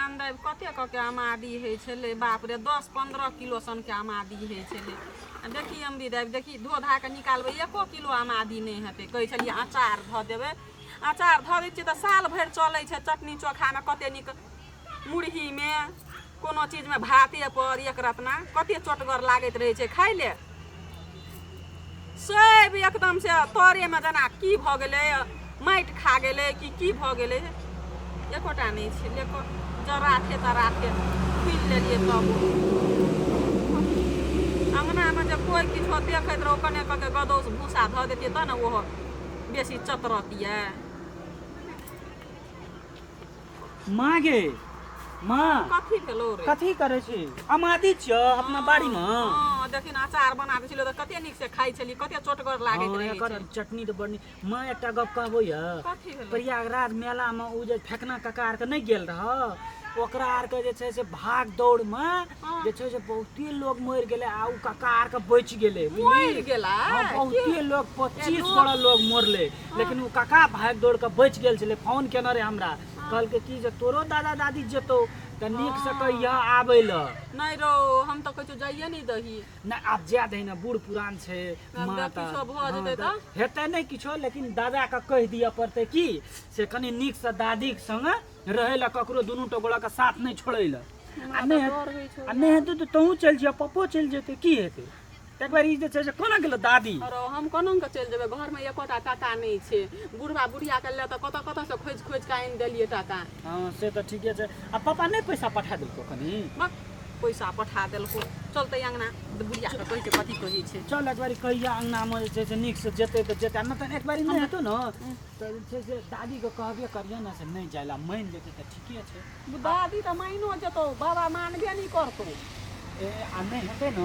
आमदाब कते के आमादी होइ छलै बाप रे 10-15 किलो सन के आमादी होइ छलै देखी अमदी दाबि देखी धो धा के निकालबै 1 किलो आमादी नहीं हेतै कहै छलियै अचार धऽ देबै अचार धऽ दै छियै तऽ साल भरि चलै छै चटनी चोखामे कते नीक मुरहीमे कोनो चीजमे भाते पर एक रत्ना कते चोटगर लागैत रहै छै खाइ ले सब एकदम से तरेमे जेना की भऽ गेलै माटि खा गेलै की भऽ गेलै एकोटा नहीं छै लेको जराथे तराथे खुल लेलियै तब अंगनामे जब कोई किछो देखैत रहो कने के गदौस भूसा धऽ देतियै तब ने ओहो बेसी चतरतियै माँ गे माँ कथी भेलो रे कथी करे छी आमादी छियो अपना बाड़ी में हां देखिन अचार बना दै छलियै त कते नीक से खाइ छलियै कते चोटगर लागैत रहै एकर चटनी तऽ बड़ नीक माँ एकटा गप कहबो य कथी भेलो प्रयागराज मेला में उ जे फेकना कका आर के नहीं गेल रह ओकरा आर के जे छै से भाग दौड़ में जे छै से बहुते लोग मर गेले आ उ कका आर के बच गेले मर गेला बहुते लोग 25 बड़ा लोग मरले लेकिन उ कका भाग दौड़ के बच गेल छले फोन केने रे हमरा कहल के की जे तोरो दादा दादी जेतो त नीक से कहिया आबै ल नहीं रो हम तो कहै जाइए नहीं दही ना अब जा दे ना बूढ़ पुरान छे मां त किछो भ जेतै त हेतै नहीं किछो लेकिन दादा के कह दिया पड़ते की से कनी नीक से दादी के संग रहे ला ककरो दुनू टोगड़ा के साथ नहीं छोड़ै ल आ नहीं हेतै त तहू चल जिया पप्पो चल जेतै की हेतै एक बार ई जे छै से कोना गेलो दादी अरे हम कोना के चल जेबै घर में एकोटा टाका नहीं छै बुढ़वा बुढ़िया के ले त कत से खोज खोज के आइन देलिए टाका हां से त ठीके छै आ पापा नहीं पैसा पठा देलको कनी पैसा पठा देलको चलते अंगना बुढ़िया के कहै छै कथी कहै छै चल एक बारी कहिया अंगना में जे छै से नीक से जेतै त जेतै न त एक बारी नहीं हेतौ न त जे छै से दादी के कहबे करियो ना से नहीं जायला मान जेतै त ठीके छै दादी त माइनो जेतो बाबा मानबे नहीं करतो ए आ नहीं हेतै न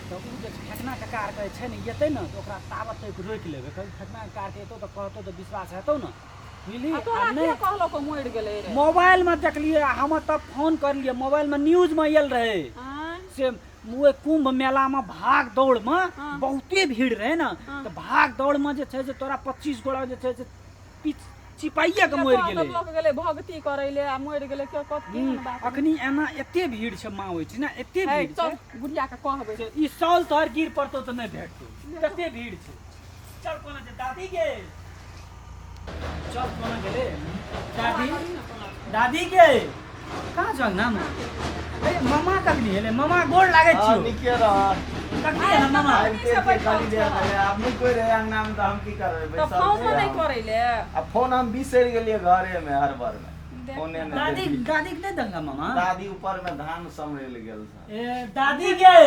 त उ जे फेकना कका आर कहै छै न येतै न त ओकरा ताबत तक रोक लेबै कहीं फेकना कका आर के एतो त कहतो त विश्वास हेतौ न बुझली आ नहीं कहलो को मोड़ गेलै रे मोबाइल में देखलिए हम तब फोन करलिए मोबाइल में न्यूज में आयल रहे से मुए कुंभ मेला में भाग दौड़ में बहुते भीड़ रहे न तो भाग दौड़ में जे छै से तोरा 25 गोड़ा जे छै से चिपाइया के मोड़ गेलै लोग गेलै भक्ति करै ले आ मोड़ गेलै के कथी अखनी एना एते भीड़ छै मां होय छै ना एते भीड़ छै बुढ़िया के कहबै ई साल तोहर गिर पड़तो त नहीं भेटतो कते भीड़ छै चल कोना जे दादी गे चल कोना गेले दादी गे कहाँ चल ना ए मामा कखनी हेले मामा गोड़ लागै छियो निके रह कखनी है ना मामा खाली दे आप नहीं कोई रहे अंगना में तो हम की करबै तो फोन नहीं करै ले अब फोन हम बिसर गेलिए घरे में हर बार में फोने नहीं दादी दादी के नहीं दंगा मामा दादी ऊपर में धान समरेल गेल था ए दादी गे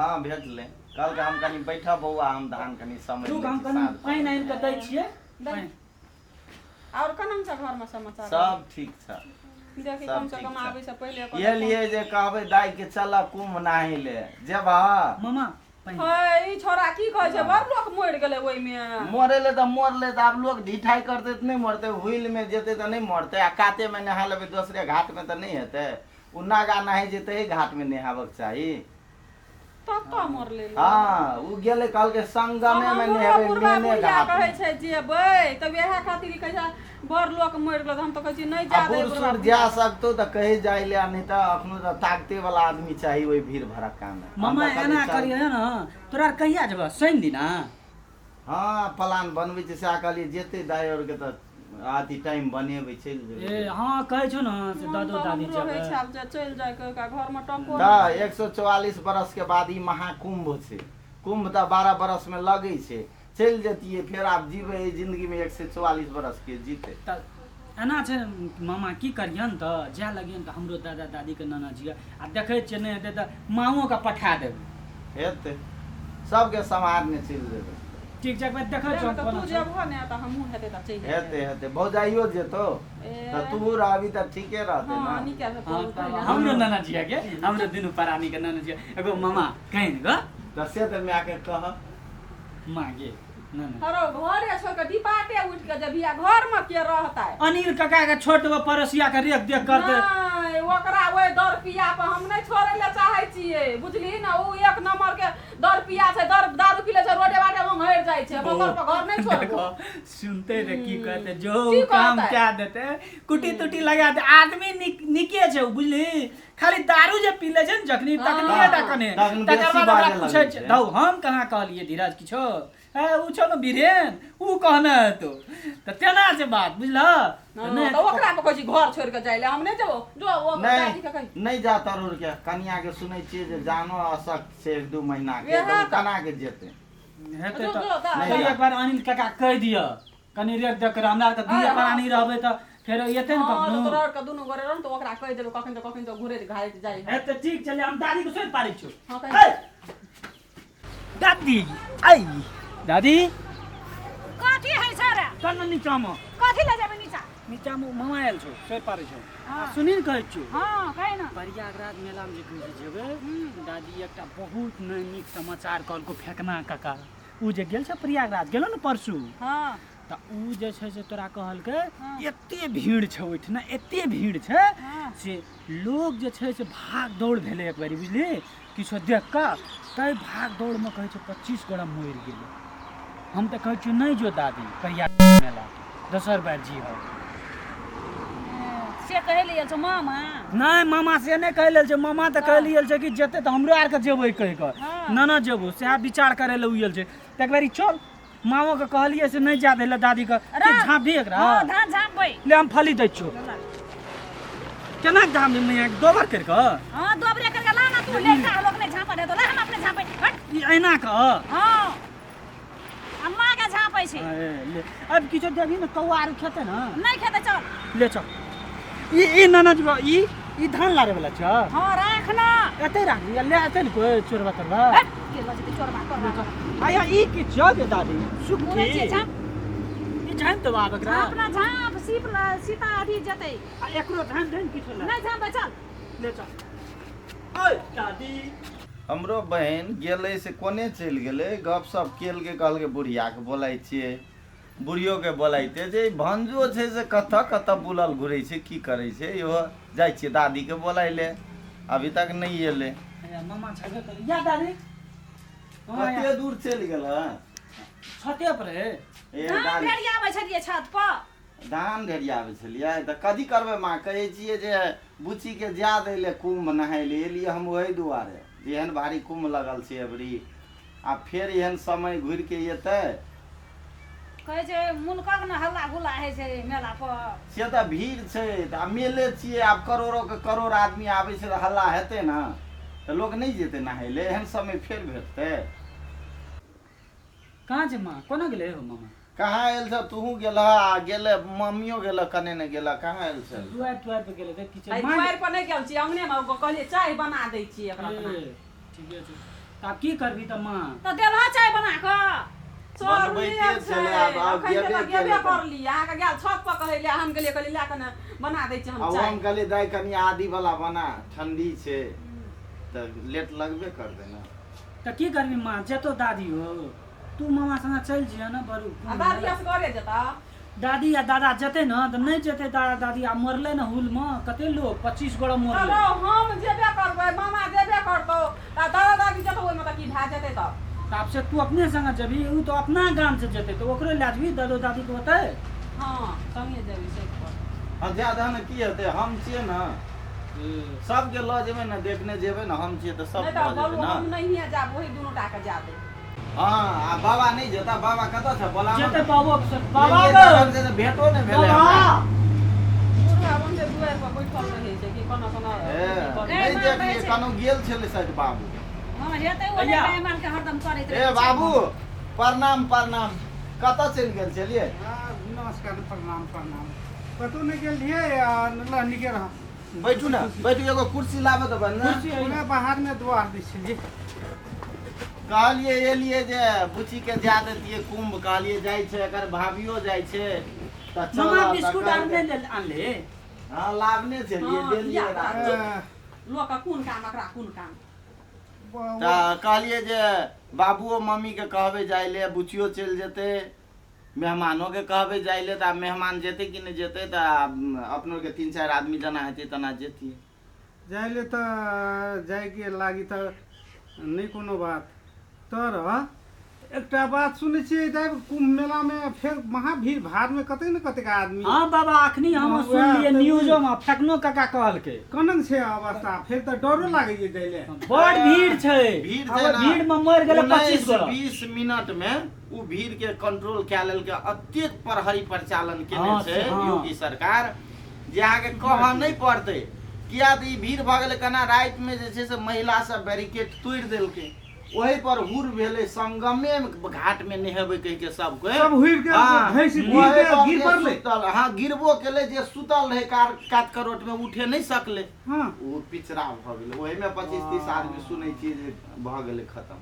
हां भेज ले कल के हम कनी बैठा बौआ हम धान कनी समरेल तू हम कनी पाइन आइन के दै छियै और कनम से घर में समाचार सब ठीक छ देखि कम से कम आबै से पहले ये लिए जे कहबै दाई के चला कुंभ नहाई ले जेब मामा हई छोरा की कहै छै बड़ लोग मर गेलै ओइ में मरेले त मरले त अब लोग ढिठाई करते त नहीं मरते हुइल में जेते त नहीं मरते आ काते में नहा लेबे दूसरे घाट में त नहीं हेते उ नागा नहाई जेते घाट में नहावक चाहिए तब तो मर ले हां उ गेले कल के संगमे में नहावे मेने घाट कहै छै जेबै त वेहा खातिर कहै छै बड़ लोग मर गेल हम त कहै छी नहीं जा दे बुढ़ जा सकतो त कहे जाइले नहीं त अखनो त ताकते वाला आदमी चाहिए ओइ भीड़ भड़क्का में मामा एना करिए न तोरा कहिया जेबा शनि दिना हां प्लान बनबै छै से कहलिए जेते दाई और के त आदि टाइम बनेबै चल जेबै ए हां कहै छौ न से दादो दादी जेबै छाप जे चल जाय के घर में टंको दा 144 बरस के बाद ई महाकुंभ छै कुंभ त 12 बरस में लगै छै चल जतिए फिर आप जीवे जिंदगी में 144 बरस के जीते त एना छै मामा की करियन त जा लगियन त हमरो दादा दादी के नाना जी आ देखै छै नहीं हेतै त माओ के पठा देबै हेते सबके समाजने चल जेबै ठीक छै भाई देखै छौ तू जेबो ने त हमहु हेतै त चल हेते हेते भौजाइयो जेतो त तू रहबी त ठीके रहते ना हां निके हमरो नाना जी के हमरो दिनु परानी के नाना जी एगो मामा कहिन ग त से त मैं के कह मागे नाना हरो घरे छोड़ के डिपाटे उठ के जबिया घर में के रहता है अनिल काका के छोट पड़ोसिया के रेख देख कर दे नहीं ओकरा ओए दर पिया पर हम नहीं छोड़े ले चाहे छिए बुझली ना उ एक नंबर के दर पिया छै दारू पी ले छै रोडे बाटे में मर जाय छै ओकर पर घर नहीं छोड़बो सुनते रे की कहते जो काम क्या देते कुटी तुटी लगा दे आदमी निके छै बुझली खाली दारू जे पी ले छै जखनी तकनी तकने तकर बाद हमरा पूछे छै दौ हम कहां कहलिए धीरज किछो ए उ छ न बीरेन उ कहना है तो तेना से बात बुझला तो ओकरा पे कहै छी घर छोड़ के जाय ले हम नहीं जेबो जो वो दादी के कहि नहीं जाता रोड के कन्या के सुनै छियै जे जानो असक छै 1-2 महीना के तो कना के जेते हेते तो एक बार अनिल काका कह दिया कनी रेट देख कर हमरा त दिए पानी रहबे त फेर एते न कखनो तो रोड के दुनु गोरे रन तो ओकरा कह देबे कखन तो घुरे घाय जाय हेते ठीक चले हम दादी को सोच पारै छु हां कह दादी आई दादी कथी है सारा कन नीचा में कथी ले जाबे नीचा नीचा में मामा आयल छौ सोच पारै छु सुनिन कहै छु हां कहे ना प्रयागराज मेला में जे कहै जेबे दादी एकटा बहुत नीक समाचार कहल को फेकना काका उ जे गेल छ प्रयागराज गेलो न परसू हां त उ जे छै से तोरा कहल के एते भीड़ छै ओठना एते भीड़ छै से लोग जे छै से भाग दौड़ भेले एक बारी बुझली किछो देख के तै भाग दौड़ में कहै छै 25 गोड़ा मरि गेलै हम त कहै छु नहीं जो दादी प्रयागराज मेला दोसर बार जी हो से कहे लियल छ मामा नहीं मामा से नहीं कह लेल छै मामा त कह लियल छै कि जते त हमरो आर के जेबै कह के ना ना जेबो से विचार करे ले उयल छै त एक बारी चल मामा के कहलिए से नहीं जा देले दादी के झाँप भी एकरा हां धान झाँपबै ले हम फली दै छु केना झाँप में दो बार कर के हां दोबरे करके ला ना तू लेखा लोग ने झाँपा दे तो ला हम अपने झाँपै हट ई ऐना का हां अम्मा के झाँपै छै ले अब किछो देबी न कौआ आर खेते न नहीं खेते चल ले चल ई ननद ई धान लारे वाला छ हां राख ना एते राख ले एते न कोई चोरबा तरबा हट के लजती चोरबा कर आया ई की छ दे दादी सुखी बोले छै झाँप ई झान त बाबा करा अपना झाँप सीता अभी जतै एकरो धान धान किछो ला नहीं झाँपै चल ले चल ओए दादी हमरो बहन गेलै से कोने चलि गेलै गप सप केल के कहल के बुढ़िया के बोलाइ छियै बुढ़ियो के बोलाइते जे भंजो छै से कत बुलल घुरै छै की करै छै इहो जाइ छियै दादी के बोलाइले अभी तक नहीं एले मामा छगे कर या दादी कते दूर चलि गेल छते पर है ए धान दादी ढेरियाबै छलिए छत पर धान ढेरियाबै छलियै त कथी करबै माँ कहै छियै जे बुच्ची के जा दै ले कुम्भ नहाय ले एलियै हम ओहि दुआरे एहन भारी कुम्भ लगल छै अबरी आ फेर एहन समय घुरि के एतै कहै छै मुनकक न हल्ला गुल्ला होइ छै मेला पर से त भीड़ छै त आ मेले छियै आब करोड़ों के करोड़ आदमी आबै छै त हल्ला हेतै न त लोग नहीं जेतै नहाय ले एहन समय फेर भेटतै कहाँ छै माँ कोना गेले हो मामा कहाँ आयल छ तूहू गेलह आ गेले मम्मियो गेलह कने ने गेलह कहाँ आयल छ दुआर पे गेले देख किछ आई दुआर पर नहीं गेल छी अंगने में कहलिए चाय बना दै छी एकरा ठीके छै त आब की करबी त माँ त देलहा चाय बना क बनबैते छलै आब गेबे करली अहाँ के गेल छत पर कहै ले हम गेलिए कहलिए ला कने बना दै छी हम अब चाय हम कहलिए दाई कनी आदि वाला बना ठंडी छै त लेट लगबे करतै न त की करबी माँ जेतो दादी हो तू मामा संग चल जिया न बरू आ दादी असगरे जेता दादी या दादा जते न त नहीं जते दादा दादी आ मरले न हुल में कते लोग 25 गोड़ा मरले चलो हम जेबे करबै मामा जेबे करतो आ दादा दादी जेतो ओइ में त की भा जेतै त आप से तू अपने संग जबी उ तो अपना गांव से जते तो ओकरे लाजबी दादो दादी को होतै हां संगे जेबी से पर आ ज्यादा न की हेतै हम छियै न सबके ल जेबै न देखने जेबै न हम छियै त सब नहीं ल तो जेबै बोलू हम न नहीं जाब वही दोनों टा के जा दे हां आ बाबा नहीं जेता बाबा कत छ बोला जते बाबा बाबा के भेटो ने भेले बुढ़ा बन जे दुआर पर बैठल रहै छै कि कोना कोना नहीं देखलिए कनो गेल छले शायद बाबू हां हेतै ओले मेहमान के हरदम करैत ए बाबू प्रणाम प्रणाम कत चलि गेल छलिए नमस्कार प्रणाम प्रणाम कतौ नहीं गेलिए आ निके रह बैठू न बैठू एगो कुर्सी लाबे त बन पूरा बाहर में द्वार दै छलिए कहलिए एलिए जे बुची के जा देतिए कुंभ कहलिए जाय छै एकर भाभियो जाय छै त चल मामा बिस्कुट आनले हां लाबने छलिए देलिए लोक का कोन काम एकरा कोन काम त कहलिए जे बाबूओ मम्मी के कहबे जाय ले बुचियो चल जेते मेहमानों के कहबे जाय ले त मेहमान जेते कि नहीं जेते त अपनो के 3-4 आदमी जना हेते तना जेती जाइले तो जाए के लागी तो नहीं कोनो बात तर एकटा बात सुनै छियै कुंभ मेला में फिर महा भीड़ भाड़ में कते न कते का आदमी हाँ बाबा अखनी हम सुनलिए न्यूजो में फेकनो काका कहलकै कनन छै अवस्था फिर तो डरो लागे छै जाइले बड़ भीड़ छै भीड़ अब छै ना, भीड़ में मर गेलै 25 गोरा 20 मिनट में उ भीड़ के कंट्रोल कए लेलकै। अत्यधिक प्रहरी परिचालन केने हाँ, छै हाँ। योगी सरकार जे अहाँके कहऽ नहीं पड़तै। किया तऽ ई भीड़ भऽ गेलै केना राति में जे छै से महिला सब बैरिकेड तोड़ि देलकै, वही पर हुर भेलै संगमे घाट में नहेबै कहि के सब कोई सब हुइर के भैंस गिर पड़ले। हाँ गिरबो केले, जे सुतल रहे कात करोट में उठे नहीं सकले, हाँ वो पिछड़ा भऽ गेलै। ओहि में 25-30 आदमी सुनै छियै जे भऽ गेलै खत्म।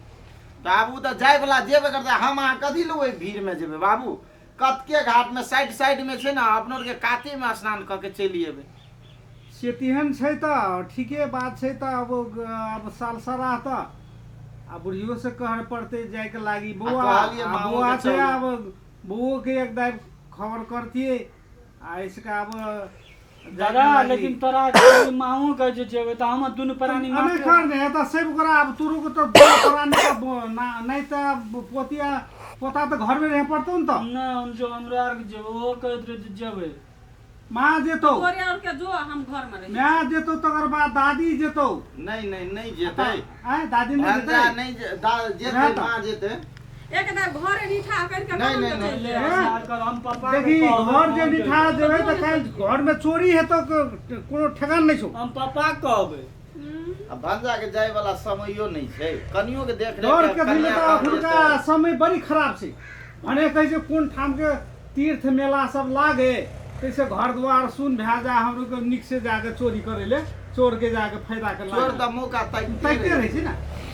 तऽ आब उ तऽ जाय वाला जेबे करतै, हम अहाँ कथी ले ओहि भीड़ में जेबै बाबू। कतके घाट में साइड में छै ना, अपनो आर के काते में स्नान कऽ के चलि एबै। से तिहन छै तऽ ठीके बात छै। तऽ अब साल सराह तऽ आ बुढ़ियो से कहर पड़ते जाए के लागी बउआ कहलियै आ मामू बउआ के छै। चलू। अब बउओ के एक दाई खबर करतिए आ इसका अब दादा लेकिन तोरा माहू कहे छै जेबै तऽ हम दुनू प्राणी अने कर दे त सब करा। अब तुरु को तो प्राणी का नहीं त पोतिया पोता तो घर में रह पड़तो न। तो ना हम जो हमरा आर के जेबै ओ कहैत रहे जे जेबै माँ जेतो तोरे और के जो हम घर में रही मैं जेतो तकर बाद दादी जेतो। नहीं जेतै। आय दादी नहीं भांजा जेतै नहीं जेतै, माँ जेतै। एक दार घरे निठा करके नहीं, कदम नहीं, पे नहीं। चलि ले जाए। साल कर हम पापा देखी के कहबै, घर जे हम निठा देबै त काल घर में चोरी हेतो कोनो ठेकान नहीं छौ। हम पापा के कहबै। अब भांजा के जाय वाला समयो नहीं छै, कनियो के देख डर रेख के दिन कनिया त काम अखुनका जेतै। समय बड़ी खराब छै। भने कहै छै कोन ठाम के तीर्थ मेला सब लागे तैसे घर द्वार सुन भए जा हमरो के निक से जाके चोरी करे ले चोर के जाके फायदा कर चोर लागे त मौका तैते ताकते रहै छै ना।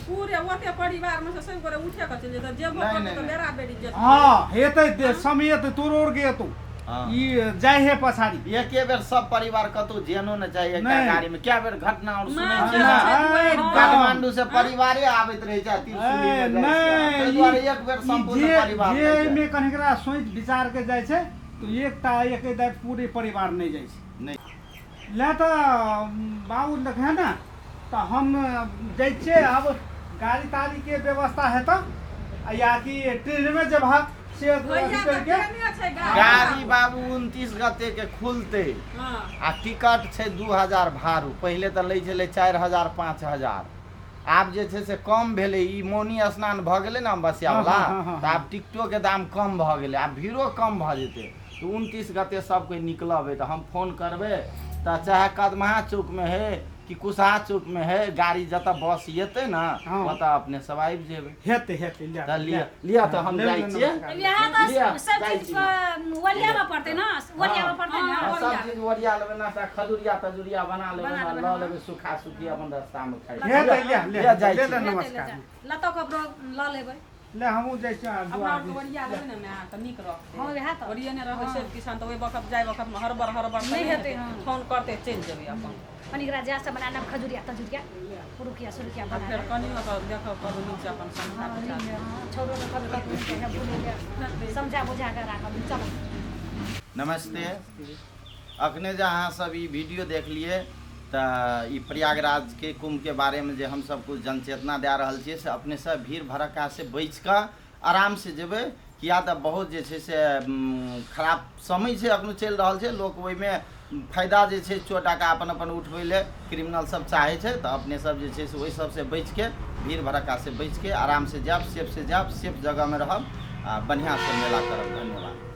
पूरे ओते परिवार में से सब करे उठे के चलि जेतै। जेबो नहीं, करतै नहीं, तो नहीं। बेरा बेरी जेतै। हां हेतै समय त तोर और के तो हाँ। ई जाय हे पछाड़ी एके बेर सब परिवार कतौ जेनो न चाहिए एकटा नहीं। गाड़ी में। क्या बेर घटना और सुनै माँ छियै चल ना, छै दुआरि पर। काठमांडू से परिवारे आबैत रहै छै त्रिशूली में जाइ छै। ताहि दुआरे एक बेर संपूर्ण परिवार जे नहीं में जाइ। कनकरा सोच विचार के जाय छै तो एकटा एक दाय पूरे परिवार नहीं जाय छै। नहीं ले तो बाबू देखे ना तो हम जाइ छियै। अब गाड़ी ताड़ी के व्यवस्था है तो या कि ट्रेन में जब से भैया अथी तो करके ट्रेने छै गाड़ी बाबू 29 गते के खुलते हां आ टिकट छै 2000 भाड़ू। पहिले तऽ लै छलै 4000 5000। आब जे छै से कम भेलै। ई मौनी स्नान भऽ गेलै ने बसिया वाला, हाँ। तऽ आब टिकटो के दाम कम भऽ गेलै, आब भीड़ो कम भऽ जेतै। तऽ 29 गते सब कोई निकलबै तऽ हम फोन करबै तऽ चाहे कदमहा चौक में है कि कुशहा चौक में है, गाड़ी जतऽ बस येतै ना हाँ। ओतऽ अपने सब आबि जेबै। हेतै तऽ लिया तऽ हम जाइ छियै। यहाँ लिया, तो सब जाइ चीज छियै। ओरियाबा पड़तै ना, ओरियाबा पड़तै ना। हाँ, सब चीज ओरिया लेबै, नाश्ता खजुरिया तजुरिया बना लेबै, बना लेबै, लऽ हाँ। लेबै सुखा सुखी अपन रास्ता में खाइ हेतै लिया जाइ ले छियै। नमस्कार लतो कपड़ो ल लेबै। ले हमहूँ जाइ छी अपना और के ओरिया लेबै ने मैं तऽ नीक रहतै। हाँ, वएह तऽ। ओरिये ने रहै छै किसान तऽ ओइ वक्त जाय वक्त में हरबर नहीं हेतै, हाँ। फोन करते चलि जेबै अपन। पनीरा जा से बनाना खजुरिया तजुरिया पुरुकिया सुरुकिया आ बना फेर कनियो तो देखब करू नीचे अपन समझा बुझा के। छोरो ने कभी कभी है बोले समझा बुझा के राखब चलो। नमस्ते। अखने जे अहाँ सब ई वीडियो देख लिए तऽ ई प्रयागराज के कुंभ के बारे में जे हम सब कुछ जनचेतना दे रहल छियै से अपने सब भीड़ भड़क्का से बचि कऽ आराम से जेबै। किया तऽ बहुत जे छै से खराब समय छै अखनो चलि रहल छै। लोक ओहिमे फायदा जे छै चोर टाका अपन अपन उठबै ले क्रिमिनल सब चाहै छै। तऽ अपने सब जे छै से ओहि सब से बचि के भीड़ भड़क्का से बचि के आराम से जायब, सेफ से जायब, सेफ जगह में रहब आ बढ़िया से मेला करब। धन्यवाद।